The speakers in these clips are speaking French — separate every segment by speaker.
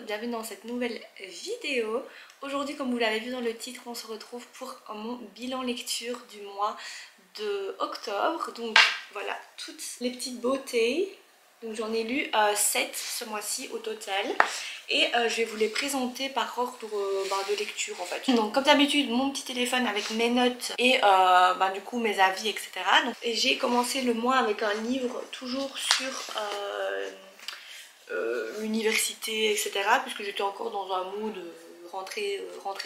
Speaker 1: bienvenue dans cette nouvelle vidéo. Aujourd'hui, comme vous l'avez vu dans le titre, on se retrouve pour mon bilan lecture du mois de octobre. Donc voilà, toutes les petites beautés. Donc j'en ai lu 7 ce mois-ci au total. Et je vais vous les présenter par ordre de lecture en fait. Donc comme d'habitude, mon petit téléphone avec mes notes et du coup mes avis, etc. Et j'ai commencé le mois avec un livre toujours sur l'université, etc. Puisque j'étais encore dans un mood rentrée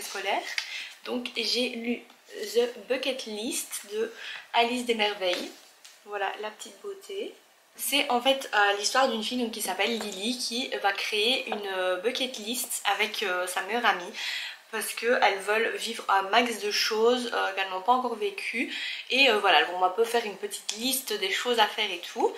Speaker 1: scolaire. Donc j'ai lu The Bucket List de Alice des Merveilles. Voilà la petite beauté. C'est en fait l'histoire d'une fille qui s'appelle Lily qui va créer une bucket list avec sa meilleure amie parce qu'elles veulent vivre un max de choses qu'elles n'ont pas encore vécues et voilà, elles vont un peu faire une petite liste des choses à faire et tout.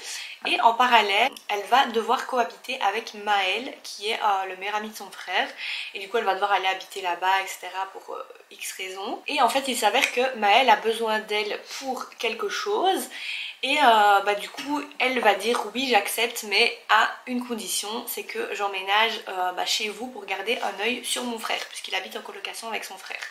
Speaker 1: Et en parallèle, elle va devoir cohabiter avec Maël qui est le meilleur ami de son frère et du coup elle va devoir aller habiter là-bas, etc. pour X raisons. Et en fait il s'avère que Maël a besoin d'elle pour quelque chose. Et du coup elle va dire oui j'accepte mais à une condition, c'est que j'emménage chez vous pour garder un œil sur mon frère puisqu'il habite en colocation avec son frère.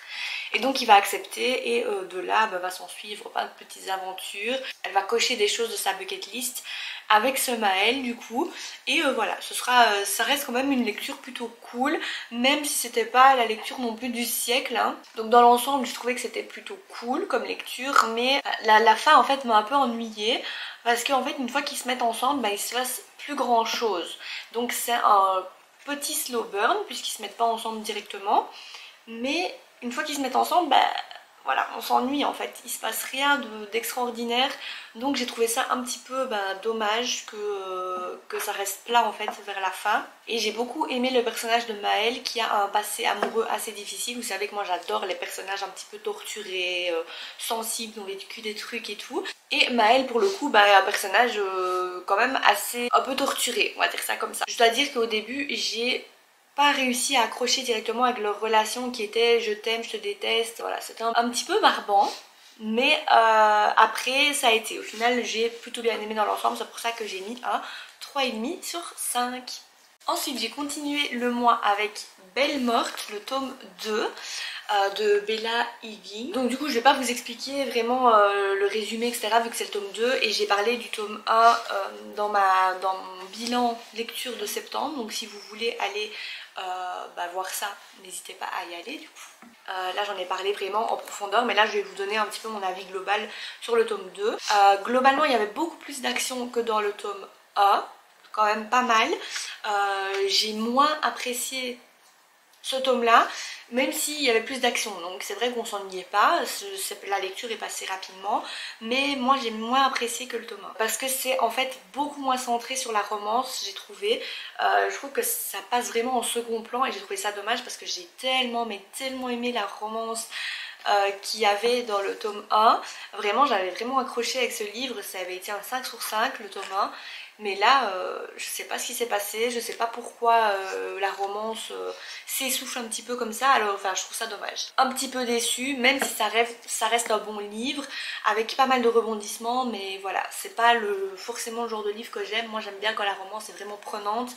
Speaker 1: Et donc il va accepter et de là va s'en suivre plein de petites aventures. Elle va cocher des choses de sa bucket list avec ce Maël du coup. Et voilà, ça reste quand même une lecture plutôt cool, même si c'était pas la lecture non plus du siècle. Hein. Donc dans l'ensemble je trouvais que c'était plutôt cool comme lecture, mais la fin en fait m'a un peu ennuyée. Parce qu'en fait une fois qu'ils se mettent ensemble, il se passe plus grand chose. Donc c'est un petit slow burn puisqu'ils se mettent pas ensemble directement. Mais une fois qu'ils se mettent ensemble, voilà, on s'ennuie en fait, il se passe rien d'extraordinaire. Donc j'ai trouvé ça un petit peu dommage que ça reste plat en fait vers la fin. Et j'ai beaucoup aimé le personnage de Maël qui a un passé amoureux assez difficile. Vous savez que moi j'adore les personnages un petit peu torturés, sensibles, qui ont vécu des trucs et tout. Et Maël pour le coup est un personnage quand même assez un peu torturé, on va dire ça comme ça. Je dois dire qu'au début j'ai pas réussi à accrocher directement avec leur relation qui était je t'aime, je te déteste. Voilà, c'était un petit peu barbant. Mais après ça a été, au final j'ai plutôt bien aimé dans l'ensemble, c'est pour ça que j'ai mis un 3,5 sur 5. Ensuite j'ai continué le mois avec Belle Morte, le tome 2 de Bella Higgins. Donc du coup je vais pas vous expliquer vraiment le résumé, etc. vu que c'est le tome 2 et j'ai parlé du tome 1 dans mon bilan lecture de septembre. Donc si vous voulez aller voir ça, n'hésitez pas à y aller du coup. Là j'en ai parlé vraiment en profondeur, mais là je vais vous donner un petit peu mon avis global sur le tome 2. Globalement il y avait beaucoup plus d'action que dans le tome 1, quand même pas mal. J'ai moins apprécié ce tome là, même s'il y avait plus d'action, donc c'est vrai qu'on s'ennuyait pas, la lecture est passée rapidement, mais moi j'ai moins apprécié que le tome 1 parce que c'est en fait beaucoup moins centré sur la romance, j'ai trouvé. Je trouve que ça passe vraiment en second plan et j'ai trouvé ça dommage parce que j'ai tellement aimé la romance qu'il y avait dans le tome 1. Vraiment j'avais vraiment accroché avec ce livre, ça avait été un 5 sur 5 le tome 1. Mais là, je sais pas ce qui s'est passé, je sais pas pourquoi la romance s'essouffle un petit peu comme ça, alors enfin je trouve ça dommage. Un petit peu déçue, même si ça reste un bon livre, avec pas mal de rebondissements, mais voilà, c'est pas forcément le genre de livre que j'aime. Moi j'aime bien quand la romance est vraiment prenante,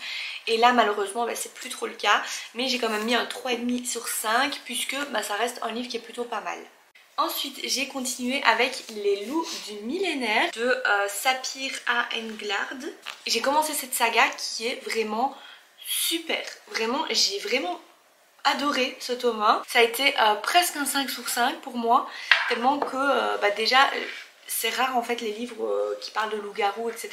Speaker 1: et là malheureusement c'est plus trop le cas, mais j'ai quand même mis un 3,5 sur 5, puisque ça reste un livre qui est plutôt pas mal. Ensuite j'ai continué avec Les Loups du Millénaire de Sapir A. Englard. J'ai commencé cette saga qui est vraiment super, vraiment j'ai vraiment adoré ce tome 1. Ça a été presque un 5 sur 5 pour moi, tellement que déjà c'est rare en fait les livres qui parlent de loup-garou, etc.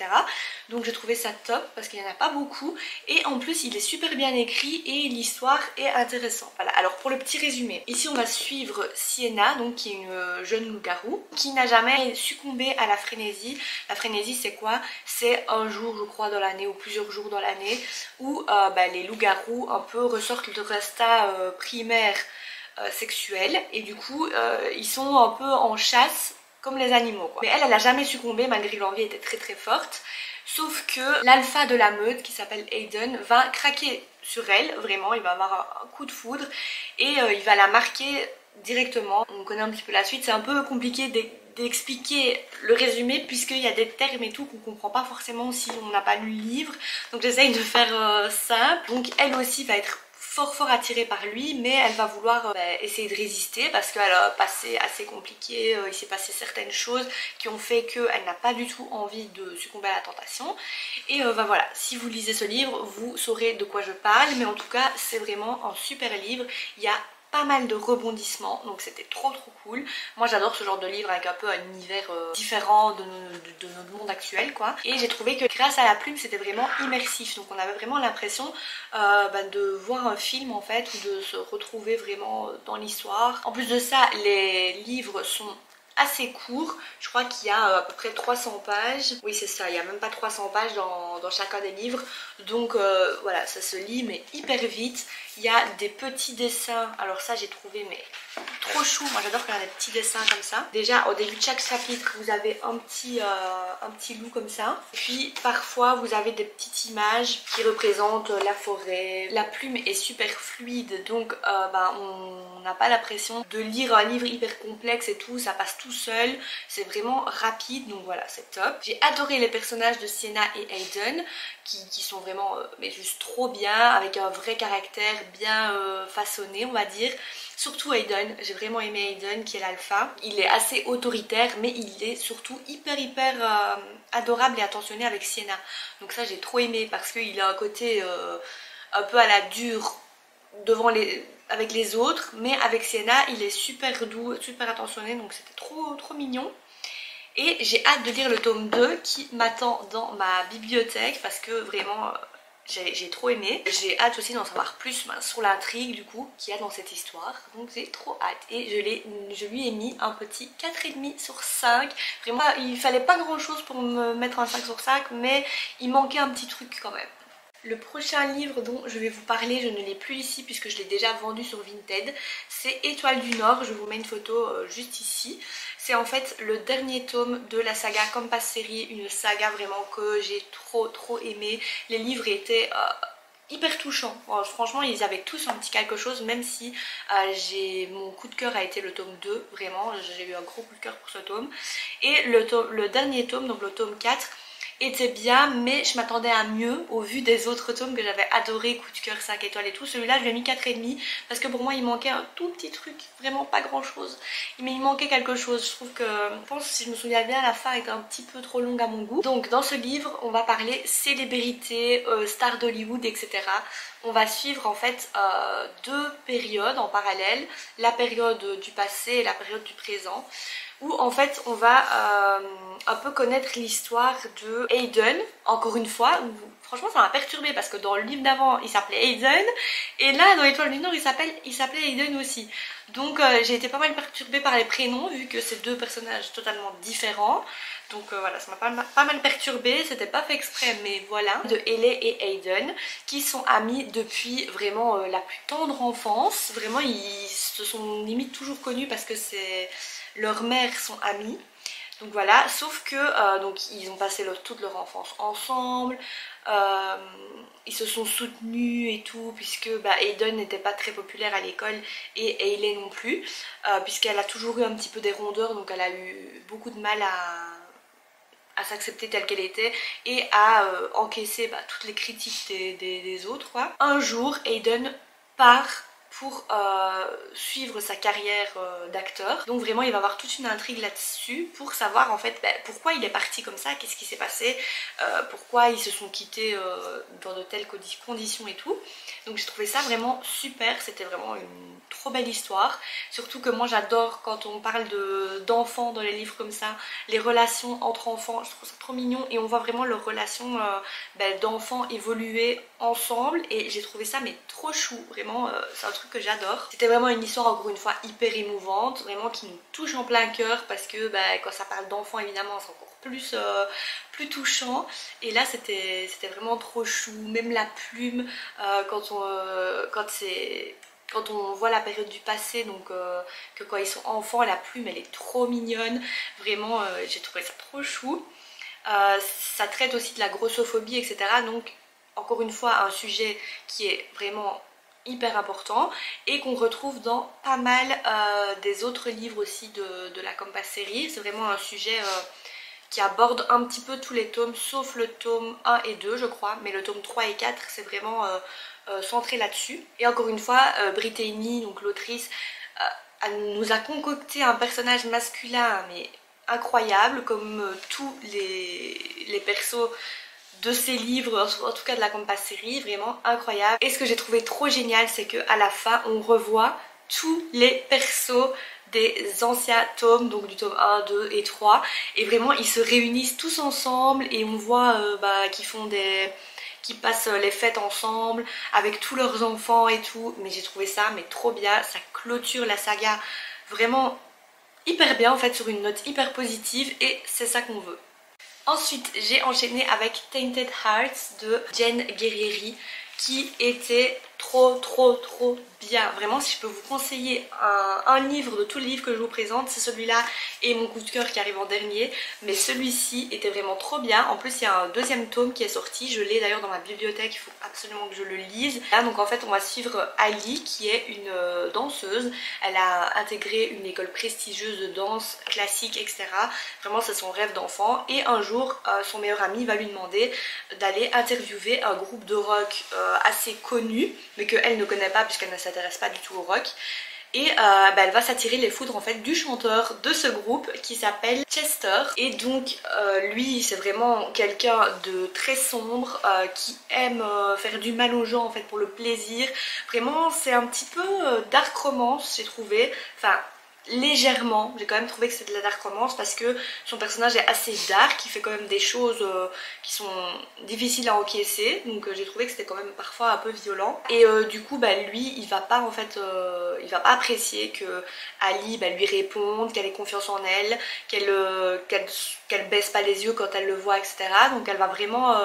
Speaker 1: Donc j'ai trouvé ça top parce qu'il n'y en a pas beaucoup. Et en plus il est super bien écrit et l'histoire est intéressante. Voilà, alors pour le petit résumé. Ici on va suivre Sienna, donc qui est une jeune loup-garou qui n'a jamais succombé à la frénésie. La frénésie c'est quoi? C'est un jour je crois dans l'année ou plusieurs jours dans l'année où les loups-garous un peu ressortent leur instinct primaire sexuel. Et du coup ils sont un peu en chasse comme les animaux quoi. Mais elle a jamais succombé malgré que l'envie était très forte. Sauf que l'alpha de la meute qui s'appelle Aiden va craquer sur elle, vraiment il va avoir un coup de foudre et il va la marquer directement. On connaît un petit peu la suite, c'est un peu compliqué d'expliquer le résumé puisqu'il y a des termes et tout qu'on comprend pas forcément si on n'a pas lu le livre, donc j'essaye de faire simple. Donc elle aussi va être fort attirée par lui, mais elle va vouloir essayer de résister parce qu'elle a passé assez compliqué, il s'est passé certaines choses qui ont fait qu'elle n'a pas du tout envie de succomber à la tentation. Et voilà, si vous lisez ce livre, vous saurez de quoi je parle, mais en tout cas c'est vraiment un super livre. Il y a pas mal de rebondissements, donc c'était trop cool. Moi j'adore ce genre de livre avec un peu un univers différent de notre monde actuel quoi. Et j'ai trouvé que grâce à la plume c'était vraiment immersif, donc on avait vraiment l'impression de voir un film en fait, ou de se retrouver vraiment dans l'histoire. En plus de ça, les livres sont assez court, je crois qu'il y a à peu près 300 pages, oui c'est ça, il n'y a même pas 300 pages dans chacun des livres, donc voilà, ça se lit mais hyper vite. Il y a des petits dessins, alors ça j'ai trouvé mais trop chou, moi j'adore faire des petits dessins comme ça. Déjà au début de chaque chapitre vous avez un petit loup comme ça, puis parfois vous avez des petites images qui représentent la forêt. La plume est super fluide, donc on n'a pas l'impression de lire un livre hyper complexe et tout, ça passe tout seul, c'est vraiment rapide, donc voilà, c'est top. J'ai adoré les personnages de Sienna et Aiden qui sont vraiment mais juste trop bien, avec un vrai caractère bien façonné on va dire. Surtout Aiden, j'ai vraiment aimé Aiden qui est l'alpha. Il est assez autoritaire mais il est surtout hyper adorable et attentionné avec Sienna. Donc ça j'ai trop aimé parce qu'il a un côté un peu à la dure avec les autres, mais avec Sienna il est super doux, super attentionné, donc c'était trop mignon. Et j'ai hâte de lire le tome 2 qui m'attend dans ma bibliothèque parce que vraiment j'ai trop aimé. J'ai hâte aussi d'en savoir plus sur l'intrigue du coup qu'il y a dans cette histoire, donc j'ai trop hâte. Et je lui ai mis un petit 4,5 sur 5. Vraiment il fallait pas grand chose pour me mettre un 5 sur 5, mais il manquait un petit truc quand même. Le prochain livre dont je vais vous parler, je ne l'ai plus ici puisque je l'ai déjà vendu sur Vinted, c'est Étoile du Nord, je vous mets une photo juste ici. C'est en fait le dernier tome de la saga Compass Série, une saga vraiment que j'ai trop aimé. Les livres étaient hyper touchants, franchement ils avaient tous un petit quelque chose, même si mon coup de cœur a été le tome 2, vraiment j'ai eu un gros coup de cœur pour ce tome. Et le dernier tome, donc le tome 4, était bien, mais je m'attendais à mieux au vu des autres tomes que j'avais adoré, coup de cœur 5 étoiles et tout. Celui-là je lui ai mis 4,5 parce que pour moi il manquait un tout petit truc, vraiment pas grand chose, mais il manquait quelque chose. Je trouve que, je pense, si je me souviens bien, la fin était un petit peu trop longue à mon goût. Donc dans ce livre on va parler célébrités, stars d'Hollywood, etc. On va suivre en fait deux périodes en parallèle, la période du passé et la période du présent, où en fait on va un peu connaître l'histoire de Aiden, encore une fois, où, franchement ça m'a perturbée parce que dans le livre d'avant il s'appelait Aiden, et là dans l'Étoile du Nord il s'appelait Aiden aussi. Donc j'ai été pas mal perturbée par les prénoms vu que c'est deux personnages totalement différents. Donc voilà, ça m'a pas mal perturbée, c'était pas fait exprès mais voilà. De Hailey et Aiden qui sont amis depuis vraiment la plus tendre enfance. Vraiment ils se sont limite toujours connus parce que leurs mères sont amies. Donc voilà, sauf que donc ils ont passé toute leur enfance ensemble, ils se sont soutenus et tout, puisque Aiden n'était pas très populaire à l'école et Hailey non plus, puisqu'elle a toujours eu un petit peu des rondeurs, donc elle a eu beaucoup de mal à s'accepter telle qu'elle était et à encaisser toutes les critiques des autres quoi. Un jour Aiden part pour suivre sa carrière d'acteur, donc vraiment il va avoir toute une intrigue là-dessus pour savoir en fait pourquoi il est parti comme ça, qu'est-ce qui s'est passé, pourquoi ils se sont quittés dans de telles conditions et tout. Donc j'ai trouvé ça vraiment super, c'était vraiment une trop belle histoire, surtout que moi j'adore quand on parle d'enfants dans les livres comme ça, les relations entre enfants, je trouve ça trop mignon et on voit vraiment leurs relations d'enfants évoluer ensemble et j'ai trouvé ça mais trop chou, vraiment c'est un truc que j'adore. C'était vraiment une histoire encore une fois hyper émouvante, vraiment qui nous touche en plein cœur parce que quand ça parle d'enfants évidemment c'est encore plus touchant, et là c'était vraiment trop chou. Même la plume quand on voit la période du passé, donc que quand ils sont enfants, la plume elle est trop mignonne, vraiment j'ai trouvé ça trop chou. Ça traite aussi de la grossophobie, etc. Donc encore une fois un sujet qui est vraiment hyper important et qu'on retrouve dans pas mal des autres livres aussi de la Compass série. C'est vraiment un sujet qui aborde un petit peu tous les tomes sauf le tome 1 et 2 je crois, mais le tome 3 et 4 c'est vraiment centré là-dessus. Et encore une fois, Brittany, donc l'autrice, elle nous a concocté un personnage masculin mais incroyable, comme tous les persos de ces livres, en tout cas de la Compass série, vraiment incroyable. Et ce que j'ai trouvé trop génial, c'est qu'à la fin on revoit tous les persos des anciens tomes, donc du tome 1, 2 et 3, et vraiment ils se réunissent tous ensemble et on voit qu'ils font qui passent les fêtes ensemble avec tous leurs enfants et tout. Mais j'ai trouvé ça mais trop bien, ça clôture la saga vraiment hyper bien en fait, sur une note hyper positive, et c'est ça qu'on veut. Ensuite j'ai enchaîné avec Tainted Hearts de Jen Guerrieri, qui était trop bien. Vraiment, si je peux vous conseiller un livre de tous les livres que je vous présente, c'est celui-là et mon coup de cœur qui arrive en dernier. Mais celui-ci était vraiment trop bien. En plus il y a un deuxième tome qui est sorti, je l'ai d'ailleurs dans ma bibliothèque, il faut absolument que je le lise. Là, donc en fait on va suivre Ali, qui est une danseuse. Elle a intégré une école prestigieuse de danse classique, etc. Vraiment c'est son rêve d'enfant, et un jour son meilleur ami va lui demander d'aller interviewer un groupe de rock assez connu, mais qu'elle ne connaît pas puisqu'elle ne s'intéresse pas du tout au rock. Et elle va s'attirer les foudres en fait du chanteur de ce groupe qui s'appelle Chester. Et donc lui c'est vraiment quelqu'un de très sombre, qui aime faire du mal aux gens en fait pour le plaisir. Vraiment c'est un petit peu dark romance, j'ai trouvé. Enfin légèrement, j'ai quand même trouvé que c'était de la dark romance parce que son personnage est assez dark, il fait quand même des choses qui sont difficiles à encaisser, donc j'ai trouvé que c'était quand même parfois un peu violent. Et du coup lui il va pas en fait il va pas apprécier que Ali lui réponde, qu'elle ait confiance en elle, qu'elle baisse pas les yeux quand elle le voit, etc. Donc elle va vraiment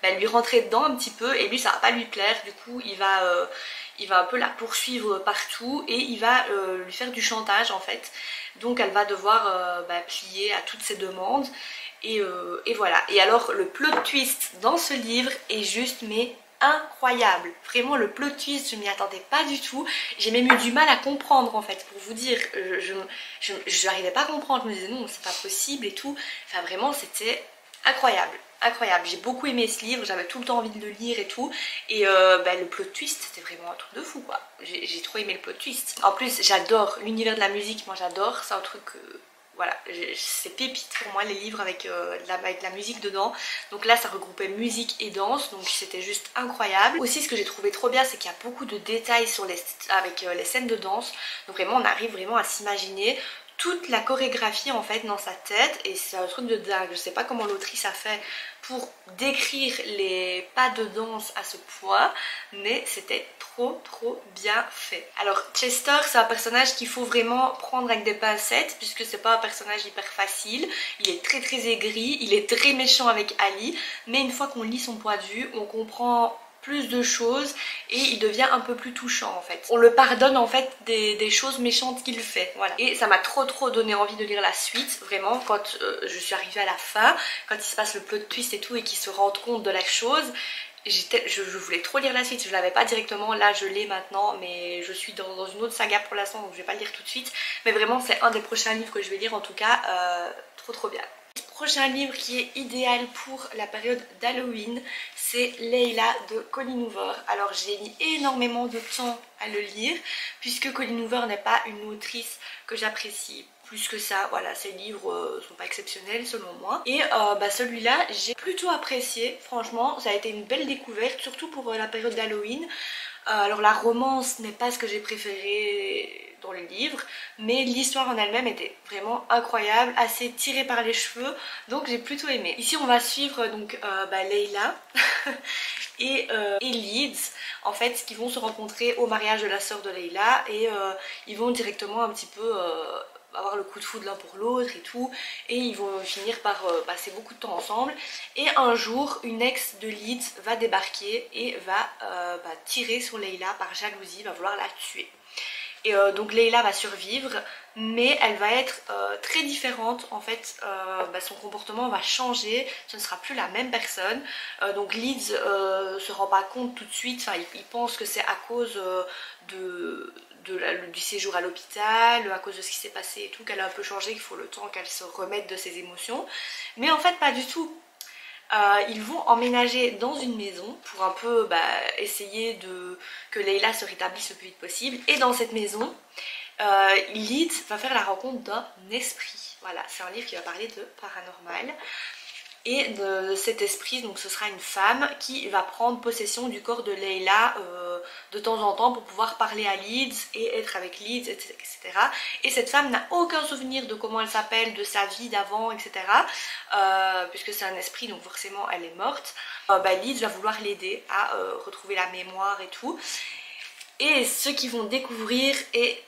Speaker 1: lui rentrer dedans un petit peu, et lui ça va pas lui plaire. Du coup il va un peu la poursuivre partout et il va lui faire du chantage en fait. Donc elle va devoir plier à toutes ses demandes, et voilà. Et alors le plot twist dans ce livre est juste mais incroyable. Vraiment le plot twist, je m'y attendais pas du tout. J'ai même eu du mal à comprendre en fait, pour vous dire. Je n'arrivais pas à comprendre, je me disais non c'est pas possible et tout. Enfin vraiment c'était incroyable. Incroyable, j'ai beaucoup aimé ce livre, j'avais tout le temps envie de le lire et tout, et le plot twist c'était vraiment un truc de fou quoi. J'ai trop aimé le plot twist. En plus j'adore l'univers de la musique, moi j'adore, c'est un truc voilà, c'est pépite pour moi les livres avec la musique dedans. Donc là ça regroupait musique et danse, donc c'était juste incroyable. Aussi ce que j'ai trouvé trop bien, c'est qu'il y a beaucoup de détails avec les scènes de danse, donc vraiment on arrive vraiment à s'imaginer toute la chorégraphie en fait dans sa tête, et c'est un truc de dingue. Je sais pas comment l'autrice a fait pour décrire les pas de danse à ce point, mais c'était trop bien fait. Alors Chester c'est un personnage qu'il faut vraiment prendre avec des pincettes, puisque c'est pas un personnage hyper facile. Il est très aigri, il est très méchant avec Ali, mais une fois qu'on lit son point de vue on comprend plus de choses et il devient un peu plus touchant en fait. On le pardonne en fait des choses méchantes qu'il fait, voilà. Et ça m'a trop donné envie de lire la suite, vraiment, quand je suis arrivée à la fin, quand il se passe le plot twist et tout et qu'il se rend compte de la chose. Je voulais trop lire la suite, je l'avais pas directement, là je l'ai maintenant, mais je suis dans une autre saga pour l'instant, donc je vais pas le lire tout de suite. Mais vraiment c'est un des prochains livres que je vais lire en tout cas, trop bien. Prochain livre qui est idéal pour la période d'Halloween, c'est Layla de Colleen Hoover. Alors j'ai mis énormément de temps à le lire, puisque Colleen Hoover n'est pas une autrice que j'apprécie plus que ça. Voilà, ses livres sont pas exceptionnels selon moi. Et celui-là j'ai plutôt apprécié, franchement ça a été une belle découverte, surtout pour la période d'Halloween. Alors la romance n'est pas ce que j'ai préféré dans le livre, mais l'histoire en elle-même était vraiment incroyable, assez tirée par les cheveux, donc j'ai plutôt aimé. Ici on va suivre donc Layla et Leeds en fait, qui vont se rencontrer au mariage de la sœur de Layla, et ils vont directement un petit peu avoir le coup de foudre l'un pour l'autre et tout, et ils vont finir par passer beaucoup de temps ensemble. Et un jour une ex de Leeds va débarquer et va tirer sur Layla par jalousie, va vouloir la tuer. Et donc Leila va survivre, mais elle va être très différente en fait. Son comportement va changer, ce ne sera plus la même personne. Donc Leeds se rend pas compte tout de suite, enfin il pense que c'est à cause du séjour à l'hôpital, à cause de ce qui s'est passé et tout, qu'elle a un peu changé, qu'il faut le temps qu'elle se remette de ses émotions. Mais en fait pas du tout. Ils vont emménager dans une maison pour un peu essayer que Leila se rétablisse le plus vite possible. Et dans cette maison, Leeds va faire la rencontre d'un esprit. Voilà, c'est un livre qui va parler de paranormal. Et de cet esprit, donc ce sera une femme qui va prendre possession du corps de Leila de temps en temps pour pouvoir parler à Leeds et être avec Leeds, etc. Et cette femme n'a aucun souvenir de comment elle s'appelle, de sa vie d'avant, etc. Puisque c'est un esprit, donc forcément elle est morte. Leeds va vouloir l'aider à retrouver la mémoire et tout. Et ce qu'ils vont découvrir est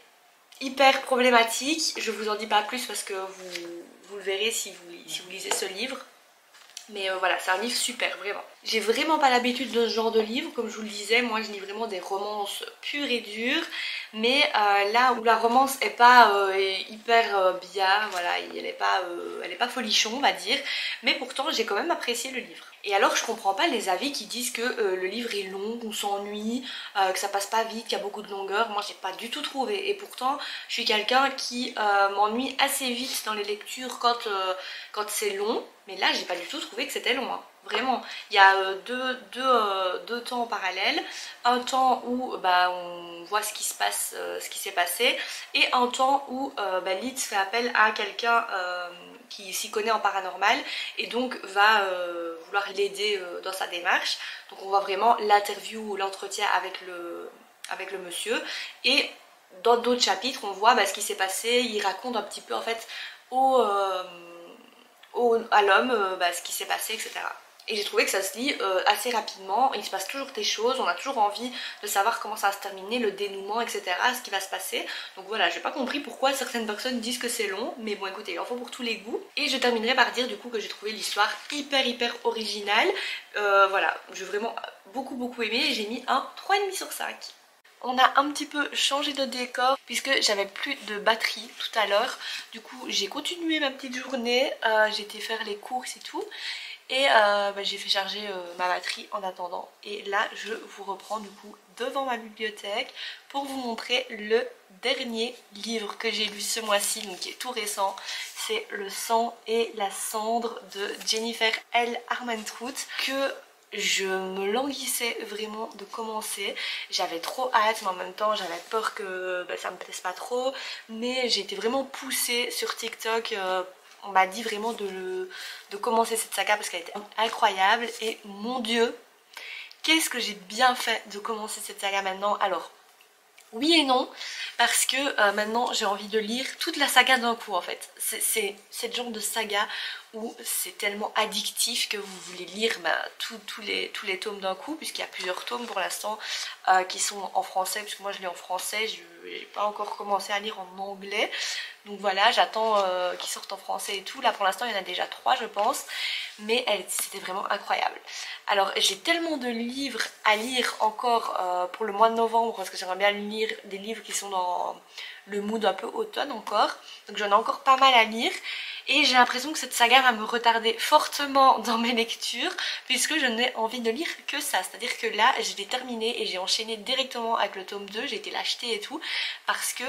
Speaker 1: hyper problématique. Je vous en dis pas plus parce que vous le verrez si vous lisez ce livre. Mais voilà, c'est un livre super, vraiment. J'ai vraiment pas l'habitude de ce genre de livre, comme je vous le disais, moi je lis vraiment des romances pures et dures. Mais là où la romance est pas hyper bien, voilà, elle est pas folichon on va dire. Mais pourtant j'ai quand même apprécié le livre. Et alors je comprends pas les avis qui disent que le livre est long, qu'on s'ennuie, que ça passe pas vite, qu'il y a beaucoup de longueur. Moi j'ai pas du tout trouvé. Et pourtant je suis quelqu'un qui m'ennuie assez vite dans les lectures quand c'est long. Mais là j'ai pas du tout trouvé que c'était long, hein. Vraiment, il y a deux temps en parallèle, un temps où on voit ce qui se passe, ce qui s'est passé, et un temps où Leeds fait appel à quelqu'un qui s'y connaît en paranormal et donc va vouloir l'aider dans sa démarche. Donc on voit vraiment l'interview ou l'entretien avec le monsieur, et dans d'autres chapitres on voit ce qui s'est passé. Il raconte un petit peu en fait à l'homme ce qui s'est passé, etc. Et j'ai trouvé que ça se lit assez rapidement, il se passe toujours des choses, on a toujours envie de savoir comment ça va se terminer, le dénouement, etc., ce qui va se passer. Donc voilà, j'ai pas compris pourquoi certaines personnes disent que c'est long, mais bon écoutez, il en faut pour tous les goûts. Et je terminerai par dire du coup que j'ai trouvé l'histoire hyper originale. Voilà, j'ai vraiment beaucoup aimé et j'ai mis un 3,5 sur 5. On a un petit peu changé de décor puisque j'avais plus de batterie tout à l'heure. Du coup j'ai continué ma petite journée, j'ai été faire les courses et tout. Et j'ai fait charger ma batterie en attendant. Et là je vous reprends du coup devant ma bibliothèque pour vous montrer le dernier livre que j'ai lu ce mois-ci, donc qui est tout récent. C'est Le sang et la cendre de Jennifer L. Armentrout, que je me languissais vraiment de commencer. J'avais trop hâte, mais en même temps j'avais peur que ça me plaise pas trop. Mais j'ai été vraiment poussée sur TikTok. On m'a dit vraiment de commencer cette saga parce qu'elle était incroyable. Et mon dieu, qu'est-ce que j'ai bien fait de commencer cette saga maintenant. Alors oui et non, parce que maintenant j'ai envie de lire toute la saga d'un coup en fait. C'est le genre de saga où c'est tellement addictif que vous voulez lire tous les tomes d'un coup, puisqu'il y a plusieurs tomes pour l'instant qui sont en français, puisque moi je lis en français, je n'ai pas encore commencé à lire en anglais. Donc voilà, j'attends qu'ils sortent en français et tout. Là pour l'instant il y en a déjà 3 je pense, mais c'était vraiment incroyable. Alors j'ai tellement de livres à lire encore pour le mois de novembre, parce que j'aimerais bien lire des livres qui sont dans le mood un peu automne encore. Donc j'en ai encore pas mal à lire. Et j'ai l'impression que cette saga va me retarder fortement dans mes lectures, puisque je n'ai envie de lire que ça. C'est-à-dire que là, je l'ai terminé et j'ai enchaîné directement avec le tome 2, j'ai été l'acheter et tout, parce que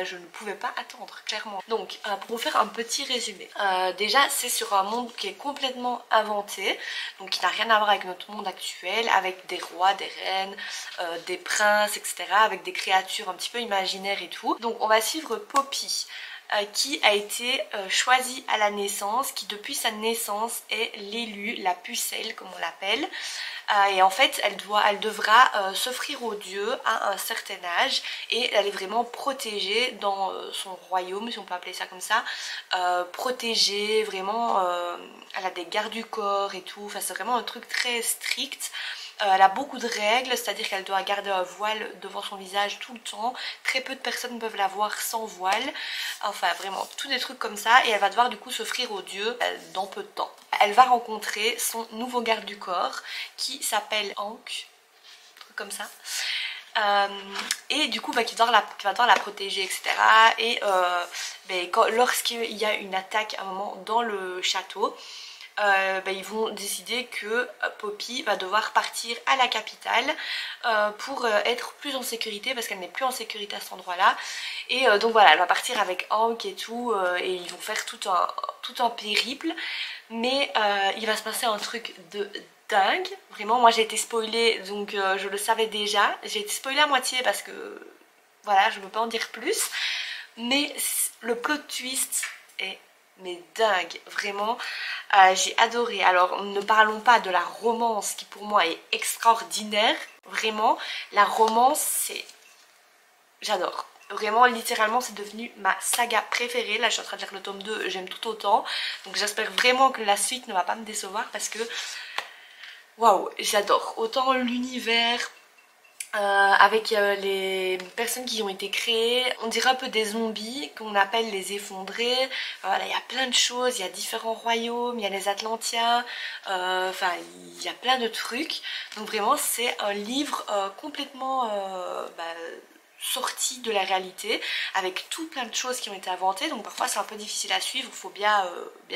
Speaker 1: je ne pouvais pas attendre, clairement. Donc, pour vous faire un petit résumé, déjà c'est sur un monde qui est complètement inventé, donc qui n'a rien à voir avec notre monde actuel, avec des rois, des reines, des princes, etc., avec des créatures un petit peu imaginaires et tout. Donc on va suivre Poppy, qui a été choisie à la naissance, qui depuis sa naissance est l'élue, la pucelle comme on l'appelle. Et en fait elle devra s'offrir aux dieux à un certain âge, et elle est vraiment protégée dans son royaume, si on peut appeler ça comme ça, protégée vraiment, elle a des gardes du corps et tout, enfin c'est vraiment un truc très strict. Elle a beaucoup de règles, c'est-à-dire qu'elle doit garder un voile devant son visage tout le temps. Très peu de personnes peuvent la voir sans voile. Enfin vraiment, tous des trucs comme ça. Et elle va devoir du coup s'offrir aux dieux dans peu de temps. Elle va rencontrer son nouveau garde du corps qui s'appelle Hank, un truc comme ça. et du coup qui va devoir la protéger, etc. Et lorsqu'il y a une attaque à un moment dans le château, ils vont décider que Poppy va devoir partir à la capitale pour être plus en sécurité, parce qu'elle n'est plus en sécurité à cet endroit là. Et donc voilà, elle va partir avec Hank et tout, et ils vont faire tout un périple. Mais il va se passer un truc de dingue. Vraiment, moi j'ai été spoilée, donc je le savais déjà. J'ai été spoilée à moitié parce que voilà, je ne veux pas en dire plus. Mais le plot twist est dingue, vraiment. J'ai adoré. Alors ne parlons pas de la romance qui pour moi est extraordinaire. Vraiment, la romance, c'est... J'adore. Vraiment, littéralement, c'est devenu ma saga préférée. Là, je suis en train de lire le tome 2, j'aime tout autant. Donc j'espère vraiment que la suite ne va pas me décevoir parce que... Waouh, j'adore. Autant l'univers... avec les personnes qui ont été créées, on dirait un peu des zombies qu'on appelle les effondrés. Voilà, il y a plein de choses, il y a différents royaumes, il y a les Atlantiens, enfin il y a plein de trucs. Donc vraiment c'est un livre complètement sorti de la réalité, avec tout plein de choses qui ont été inventées. Donc parfois c'est un peu difficile à suivre, il faut bien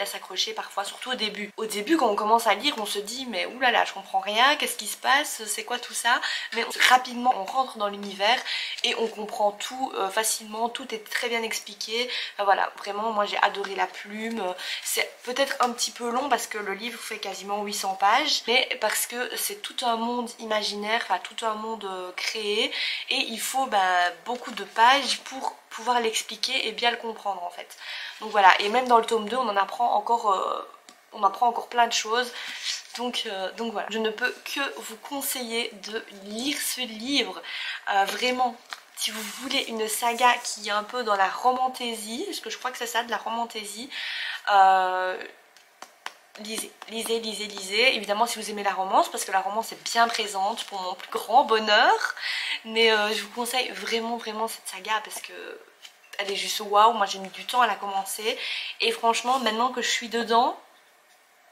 Speaker 1: s'accrocher parfois, surtout au début. Au début quand on commence à lire on se dit mais oulala je comprends rien, qu'est-ce qui se passe, c'est quoi tout ça. Mais rapidement on rentre dans l'univers et on comprend tout facilement, tout est très bien expliqué. Enfin, voilà, vraiment moi j'ai adoré la plume. C'est peut-être un petit peu long parce que le livre fait quasiment 800 pages, mais parce que c'est tout un monde imaginaire, enfin tout un monde créé, et il faut beaucoup de pages pour pouvoir l'expliquer et bien le comprendre en fait. Donc voilà, et même dans le tome 2 on apprend encore plein de choses. Donc voilà, je ne peux que vous conseiller de lire ce livre. Vraiment, si vous voulez une saga qui est un peu dans la romantaisie, parce que je crois que c'est ça, de la romantaisie, lisez. Évidemment si vous aimez la romance, parce que la romance est bien présente pour mon plus grand bonheur. Mais je vous conseille vraiment cette saga parce que elle est juste waouh. Moi j'ai mis du temps à la commencer et franchement maintenant que je suis dedans,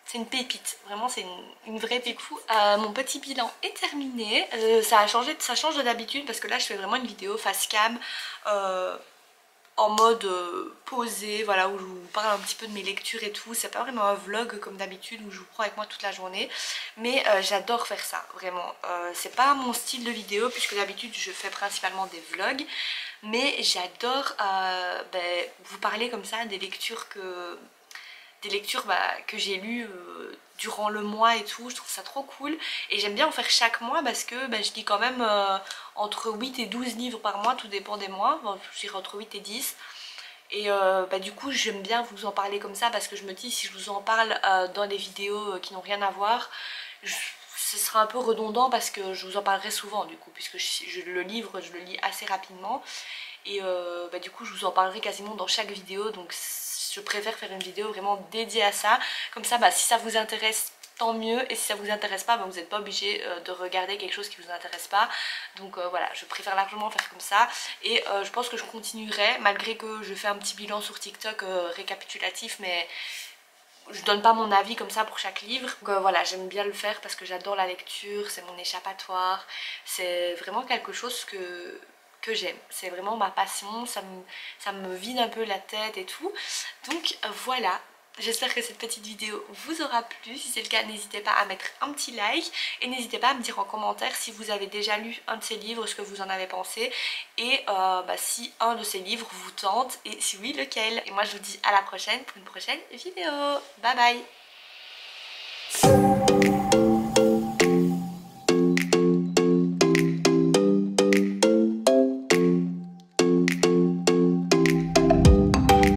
Speaker 1: c'est une pépite, vraiment c'est une vraie pépite. Mon petit bilan est terminé. Ça change de d'habitude parce que là je fais vraiment une vidéo face cam en mode posé, voilà, où je vous parle un petit peu de mes lectures et tout. C'est pas vraiment un vlog comme d'habitude où je vous prends avec moi toute la journée, mais j'adore faire ça, vraiment. C'est pas mon style de vidéo puisque d'habitude je fais principalement des vlogs, mais j'adore vous parler comme ça des lectures que j'ai lues durant le mois et tout. Je trouve ça trop cool et j'aime bien en faire chaque mois parce que je lis quand même entre 8 et 12 livres par mois, tout dépend des mois, je dirais entre 8 et 10. Et du coup j'aime bien vous en parler comme ça parce que je me dis si je vous en parle dans des vidéos qui n'ont rien à voir, ce sera un peu redondant parce que je vous en parlerai souvent du coup, puisque le livre je le lis assez rapidement et du coup je vous en parlerai quasiment dans chaque vidéo. Donc je préfère faire une vidéo vraiment dédiée à ça, comme ça si ça vous intéresse tant mieux, et si ça vous intéresse pas vous n'êtes pas obligé de regarder quelque chose qui vous intéresse pas. Donc voilà, je préfère largement faire comme ça et je pense que je continuerai malgré que je fais un petit bilan sur TikTok récapitulatif, mais je donne pas mon avis comme ça pour chaque livre. Donc voilà, j'aime bien le faire parce que j'adore la lecture, c'est mon échappatoire, c'est vraiment quelque chose que j'aime, c'est vraiment ma passion, ça me vide un peu la tête et tout. Donc voilà, j'espère que cette petite vidéo vous aura plu. Si c'est le cas, n'hésitez pas à mettre un petit like et n'hésitez pas à me dire en commentaire si vous avez déjà lu un de ces livres, ce que vous en avez pensé, et si un de ces livres vous tente et si oui lequel. Et moi je vous dis à la prochaine pour une prochaine vidéo. Bye bye.